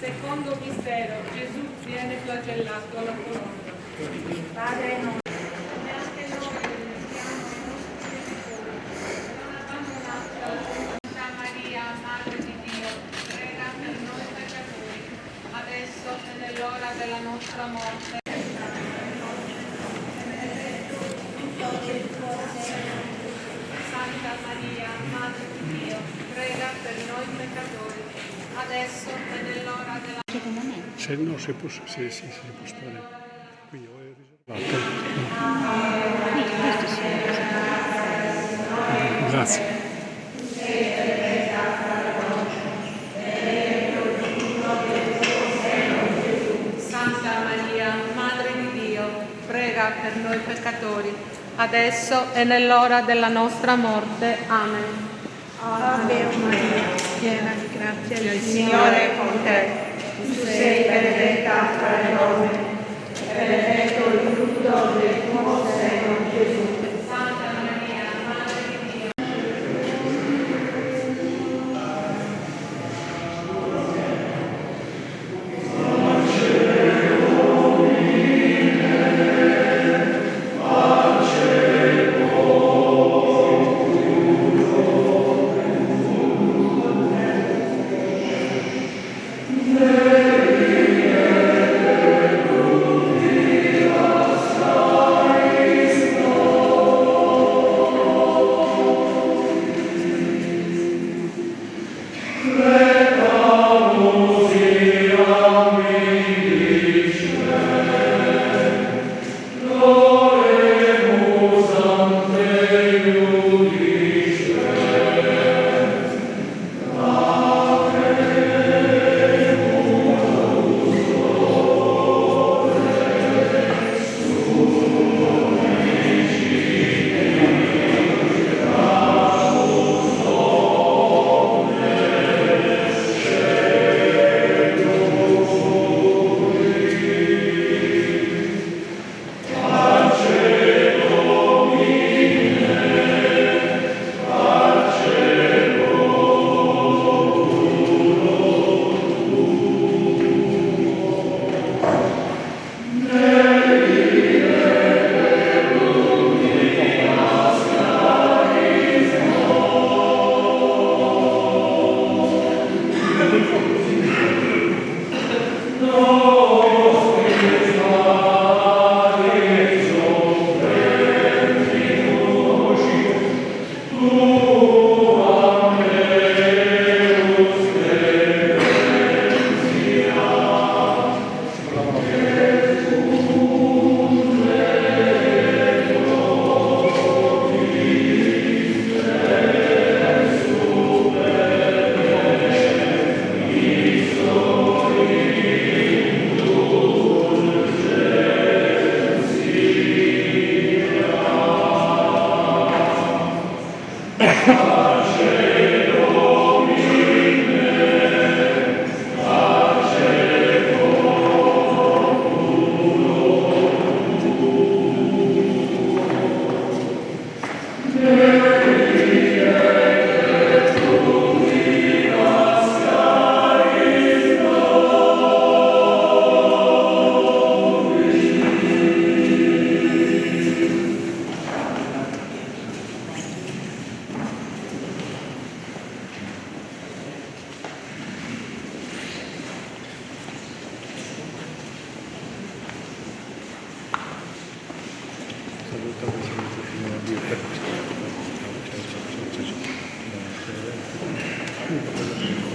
Secondo mistero, Gesù viene flagellato alla colonna. Padre nostro, neanche noi rinunciamo ai nostri genitori, non abbandonarci alla Santa Maria, Madre di Dio, prega per noi peccatori, adesso e nell'ora della nostra morte. Santa Maria, Madre di Dio, prega per noi peccatori, adesso e nell'ora della Se no, si può stare qui, o è riservato. Grazie. Santa Maria, Madre di Dio, prega per noi peccatori, adesso e nell'ora della nostra morte. Amen. Ave Maria, piena di grazia, il Signore è con te. Tu sei benedetta fra le donne, e benedetto il frutto del tuo seno, Gesù. Santa Maria, Madre di Dio, Ciao.